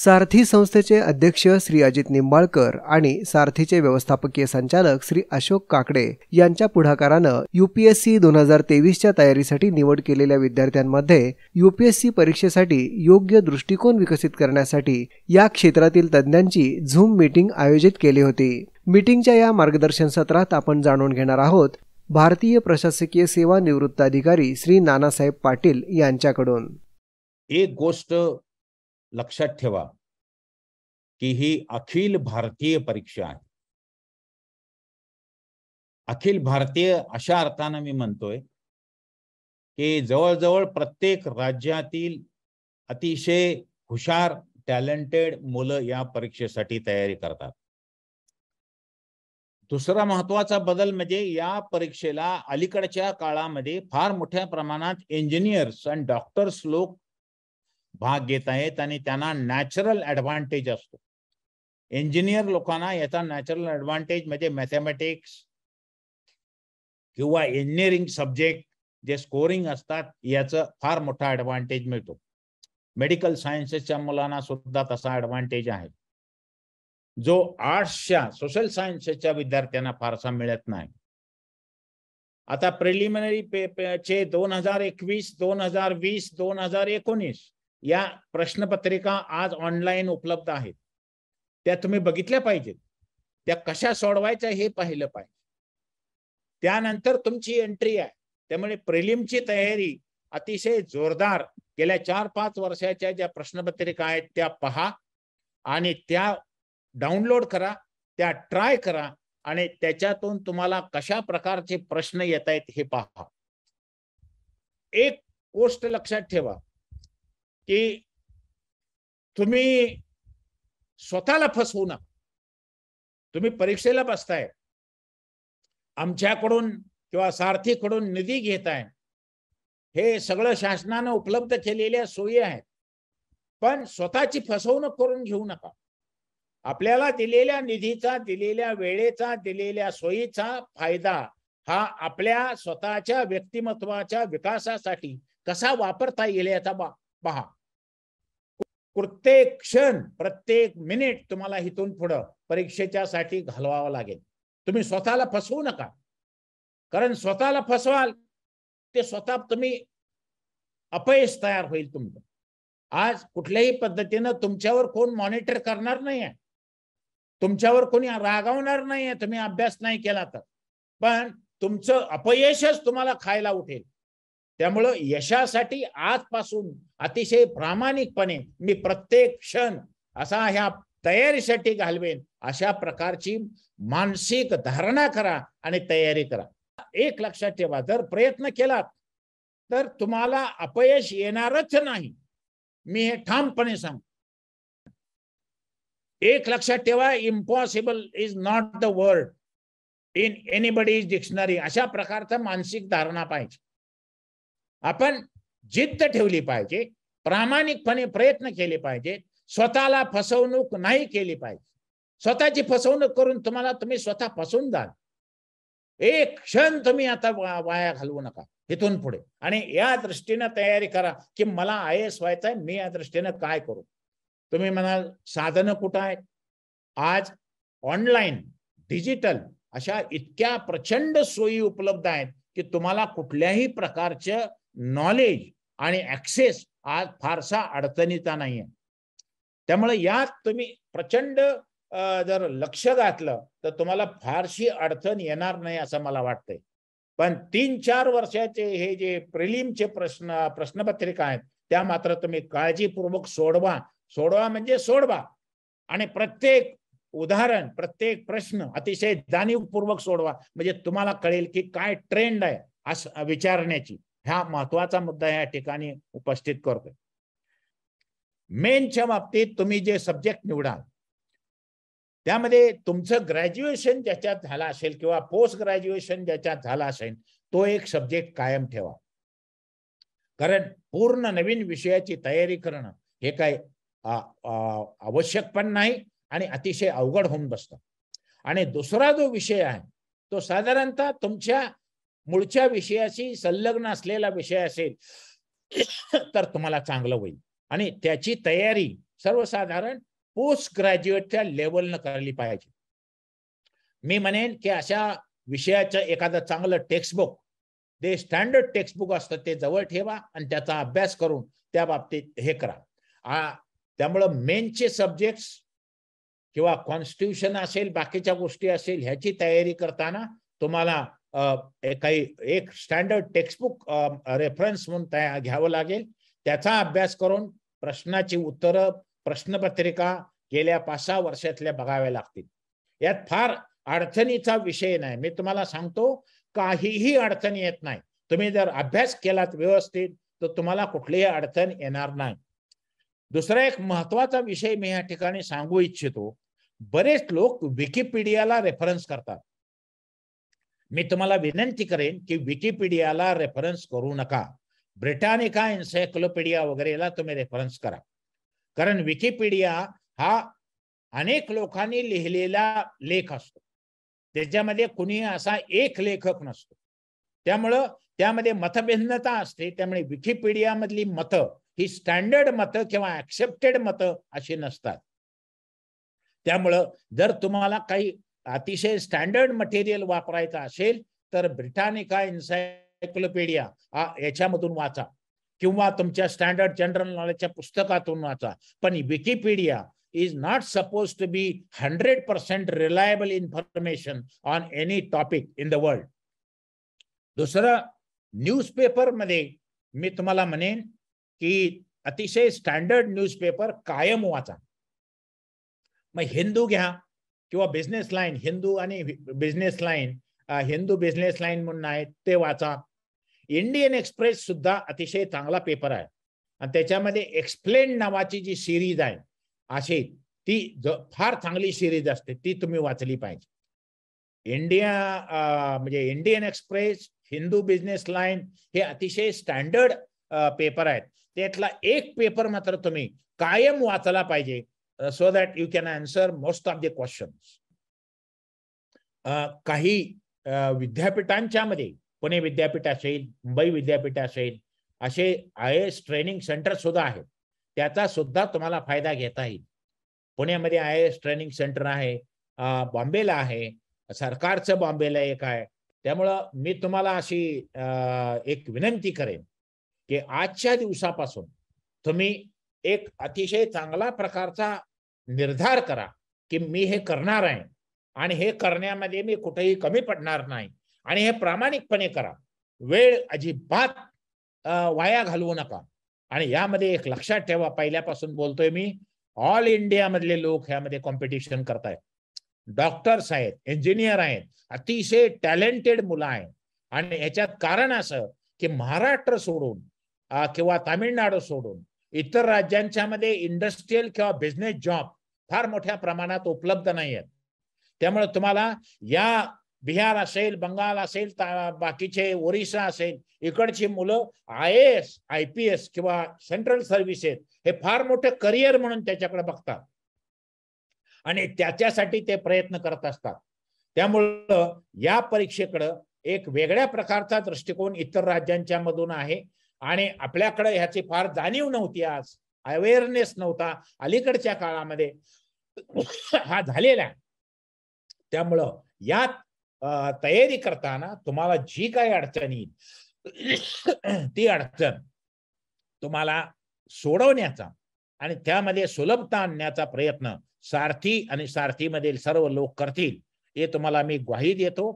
सारथी संस्थेचे अध्यक्ष श्री अजित निंबाळकर आणि सारथीचे व्यवस्थापकीय संचालक श्री अशोक काकडे यांच्या पुढाकारानं यूपीएससी 2023च्या तयारीसाठी निवड केलेल्या विद्यार्थ्यांमध्ये यूपीएससी परीक्षेसाठी योग्य दृष्टिकोन विकसित करण्यासाठी या क्षेत्रातील तज्ज्ञांची झूम मीटिंग आयोजित केली होती. मीटिंगच्या या मार्गदर्शन सत्रात आपण जाणून घेणार आहोत भारतीय प्रशासकीय सेवा निवृत्त अधिकारी श्री नानासाहेब पाटील यांच्याकडून. एक गोष्ट लक्षात ठेवा की ही अखिल भारतीय परीक्षा आहे. अखिल भारतीय अशा अर्थाने मी म्हणतोय की जवळजवळ प्रत्येक राज्यातील अतिशय हुशार टॅलेंटेड मुलं या परीक्षेसाठी तयारी करतात. दुसरा महत्त्वाचा बदल म्हणजे या परीक्षेला अलीकडच्या काळामध्ये फार मोठ्या प्रमाणात इंजिनियर्स आणि डॉक्टर्स लोक भाग घेत आहेत आणि त्यांना नॅचरल ॲडव्हान्टेज असतो. इंजिनियर लोकांना याचा नॅचरल ॲडव्हान्टेज म्हणजे मॅथमॅटिक्स किंवा इंजिनिअरिंग सब्जेक्ट जे स्कोरिंग असतात याचं फार मोठा ॲडव्हान्टेज मिळतो. मेडिकल सायन्सेसच्या मुलांना सुद्धा तसा ॲडव्हान्टेज आहे जो आर्ट्सच्या सोशल सायन्सेसच्या विद्यार्थ्यांना फारसा मिळत नाही. आता प्रिलिमिनरी चे 2021, 2020, 2019 या प्रश्नपत्रिका आज ऑनलाईन उपलब्ध आहेत. त्या तुम्ही बघितल्या पाहिजेत. त्या कशा सोडवायच्या हे पाहिलं पाहिजे. त्यानंतर तुमची एंट्री आहे. त्यामुळे प्रिलिमची तयारी अतिशय जोरदार गेल्या 4-5 वर्षाच्या ज्या प्रश्नपत्रिका आहेत त्या पहा आणि त्या डाउनलोड करा, त्या ट्राय करा आणि त्याच्यातून तुम्हाला कशा प्रकारचे प्रश्न येत आहेत हे पहा. एक गोष्ट लक्षात ठेवा की तुम्ही स्वतःला फसवू नका. तुम्ही परीक्षेला बसताय, आमच्याकडून किंवा सारथीकडून निधी घेताय, हे सगळं शासनानं उपलब्ध केलेल्या सोयी आहेत, पण स्वतःची फसवणूक करून घेऊ नका. आपल्याला दिलेल्या निधीचा, दिलेल्या वेळेचा, दिलेल्या सोयीचा फायदा हा आपल्या स्वतःच्या व्यक्तिमत्वाच्या विकासासाठी कसा वापरता येईल याचा पहा. प्रत्येक क्षण, प्रत्येक मिनिट तुम्हाला इथून पुढं परीक्षेच्या साठी घालवावा लागेल. तुम्ही स्वतःला फसवू नका, कारण स्वतःला फसवाल ते स्वतः तुम्ही अपयश तयार होईल तुमचं. आज कुठल्याही पद्धतीनं तुमच्यावर कोण मॉनिटर करणार नाहीये, तुमच्यावर कोणी रागावणार नाहीये तुम्ही अभ्यास नाही केला तर, पण तुमचं अपयशच तुम्हाला खायला उठेल. त्यामुळं यशासाठी आजपासून अतिशय प्रामाणिकपणे मी प्रत्येक क्षण असा ह्या तयारीसाठी घालवेन अशा प्रकारची मानसिक धारणा करा आणि तयारी करा. एक लक्षात ठेवा, जर प्रयत्न केलात तर तुम्हाला अपयश येणारच नाही, मी हे ठामपणे सांगतो. एक लक्षात ठेवा, impossible is not the word in anybody's dictionary. अशा प्रकारचा मानसिक धारणा पाहिजे. आपण जिद्द ठेवली पाहिजे, प्रामाणिकपणे प्रयत्न केले पाहिजे, स्वतःला फसवणूक नाही केली पाहिजे. स्वतःची फसवणूक करून तुम्ही स्वतः फसवून जाल. एक क्षण तुम्ही आता वाया घालवू नका इथून पुढे आणि या दृष्टीने तयारी करा की मला IAS व्हायचंय, मी या दृष्टीने काय करू. तुम्ही म्हणाल साधनं कुठं आहेत? आज ऑनलाईन, डिजिटल अशा इतक्या प्रचंड सोयी उपलब्ध आहेत की तुम्हाला कुठल्याही प्रकारचे नॉलेज आणि ऍक्सेस आज फारसा अडचणीचा नाहीये. त्यामुळे यात तुम्ही प्रचंड जर लक्ष घातलं तर तुम्हाला फारशी अडचण येणार नाही असं मला वाटतंय. पण 3-4 वर्षाचे हे जे प्रिलिमचे प्रश्नपत्रिका आहेत त्या मात्र तुम्ही काळजीपूर्वक सोडवा म्हणजे सोडवा आणि प्रत्येक उदाहरण, प्रत्येक प्रश्न अतिशय जाणीवपूर्वक सोडवा, म्हणजे तुम्हाला कळेल की काय ट्रेंड आहे असं विचारण्याची. हा महत्वाचा मुद्दा या ठिकाणी उपस्थित करतोय. मेनच्या बाबतीत तुम्ही जे सब्जेक्ट निवडाल त्यामध्ये तुमचं ग्रॅज्युएशन ज्याच्यात झालं असेल किंवा पोस्ट ग्रॅज्युएशन ज्याच्यात झालं असेल तो एक सब्जेक्ट कायम ठेवा, कारण पूर्ण नवीन विषयाची तयारी करणं हे काय आवश्यक पण नाही आणि अतिशय अवघड होऊन बसतं. आणि दुसरा जो विषय आहे तो साधारणतः तुमच्या मूळच्या विषयाशी संलग्न असलेला विषय असेल तर तुम्हाला चांगलं होईल आणि त्याची तयारी सर्वसाधारण पोस्ट ग्रॅज्युएटच्या लेवलनं करायला पाहिजे. मी म्हणेन की अशा विषयाचं एखादं चांगलं टेक्स्टबुक, ते स्टँडर्ड टेक्स्टबुक असतं ते जवळ ठेवा आणि त्याचा अभ्यास करून त्या बाबतीत हे करा. त्यामुळं मेनचे सब्जेक्ट्स किंवा कॉन्स्टिट्यूशन असेल, बाकीच्या गोष्टी असेल, ह्याची तयारी करताना तुम्हाला एक स्टँडर्ड टेक्स्टबुक रेफरन्स म्हणून घ्यावं लागेल. त्याचा अभ्यास करून प्रश्नाची उत्तरं, प्रश्नपत्रिका गेल्या 5-6 वर्षातल्या बघाव्या लागतील. यात फार अडचणीचा विषय नाही. मी तुम्हाला सांगतो, काहीही अडचण येत नाही. तुम्ही जर अभ्यास केलात व्यवस्थित तर तुम्हाला कुठलीही अडचण येणार नाही. दुसरा एक महत्वाचा विषय मी या ठिकाणी सांगू इच्छितो. बरेच लोक विकिपीडियाला रेफरन्स करतात. मी तुम्हाला विनंती करेन की विकिपीडियाला रेफरन्स करू नका. ब्रिटानिका एन्सायक्लोपीडिया वगैरेला तुम्ही रेफरन्स करा. कारण विकिपीडिया हा अनेक लोकांनी लिहिलेला लेख असतो. त्याच्यामध्ये कुणी असा एक लेखक नसतो. त्यामुळं त्यामध्ये मतभिन्नता असते. त्यामुळे विकिपीडिया मधली मतं ही स्टँडर्ड मतं किंवा ऍक्सेप्टेड मतं अशी नसतात. त्यामुळं जर तुम्हाला काही अतिशय स्टँडर्ड मटेरियल वापरायचं असेल तर ब्रिटानिका एन्सायक्लोपीडिया याच्यामधून वाचा किंवा तुमच्या स्टँडर्ड जनरल नॉलेजच्या पुस्तकातून वाचा. पण Wikipedia is not supposed to be 100% reliable information on any topic in the world. दुसरं, न्यूजपेपर मध्ये मी तुम्हाला म्हणेन की अतिशय स्टँडर्ड न्यूजपेपर कायम वाचा. मग हिंदू घ्या किंवा बिझनेस लाईन, हिंदू आणि business line, Hindu business line म्हणून आहे ते वाचा. इंडियन एक्सप्रेस सुद्धा अतिशय चांगला पेपर आहे आणि त्याच्यामध्ये एक्सप्लेन नावाची जी सिरीज आहे अशी ती फार चांगली सिरीज असते, ती तुम्ही वाचली पाहिजे. म्हणजे Indian express, Hindu business line हे अतिशय स्टँडर्ड पेपर आहेत. त्यातला एक पेपर मात्र तुम्ही कायम वाचला पाहिजे so that you can answer most of the questions. काही विद्यापीठांच्या मध्ये, पुणे विद्यापीठ असेल, मुंबई विद्यापीठ असेल, असे IAS ट्रेनिंग सेंटर सुद्धा आहेत. त्याचा सुद्धा तुम्हाला फायदा घेता येईल. पुण्यामध्ये IAS ट्रेनिंग सेंटर आहे, बॉम्बेला आहे, सरकारचं बॉम्बेला एक आहे. त्यामुळं मी तुम्हाला अशी एक विनंती करेन की आजच्या दिवसापासून तुम्ही एक अतिशय चांगला प्रकारचा निर्धार करा की मी हे करणार आहे आणि हे करण्यामध्ये मी कुठेही कमी पडणार नाही आणि हे प्रामाणिकपणे करा. वेळ अजिबात वाया घालवू नका. आणि यामध्ये एक लक्षात ठेवा, पहिल्यापासून बोलतोय मी, ऑल इंडिया मधले लोक ह्यामध्ये कॉम्पिटिशन करतायत. डॉक्टर्स आहेत, इंजिनियर आहेत, अतिशय टॅलेंटेड मुलं आहेत. आणि याच्यात कारण असं की महाराष्ट्र सोडून किंवा तामिळनाडू सोडून इतर राज्यांच्या मध्ये इंडस्ट्रियल किंवा बिझनेस जॉब फार मोठ्या प्रमाणात उपलब्ध नाही आहेत. त्यामुळे तुम्हाला या बिहार असेल, बंगाल असेल, बाकीचे ओरिसा असेल, इकडची मुलं IAS, IPS किंवा सेंट्रल सर्व्हिसेस हे फार मोठे करिअर म्हणून त्याच्याकडे बघतात आणि त्याच्यासाठी ते प्रयत्न करत असतात. त्यामुळं या परीक्षेकडे एक वेगळ्या प्रकारचा दृष्टिकोन इतर राज्यांच्या मधून आहे आणि आपल्याकडे ह्याची फार जाणीव नव्हती. आज अवेअरनेस नव्हता, अलीकडच्या काळामध्ये हा झालेला आहे. त्यामुळं यात तयारी करताना तुम्हाला जी काही अडचण येईल ती अडचण तुम्हाला सोडवण्याचा आणि त्यामध्ये सुलभता आणण्याचा प्रयत्न सारथी आणि सारथीमधील सर्व लोक करतील, हे तुम्हाला मी ग्वाही देतो.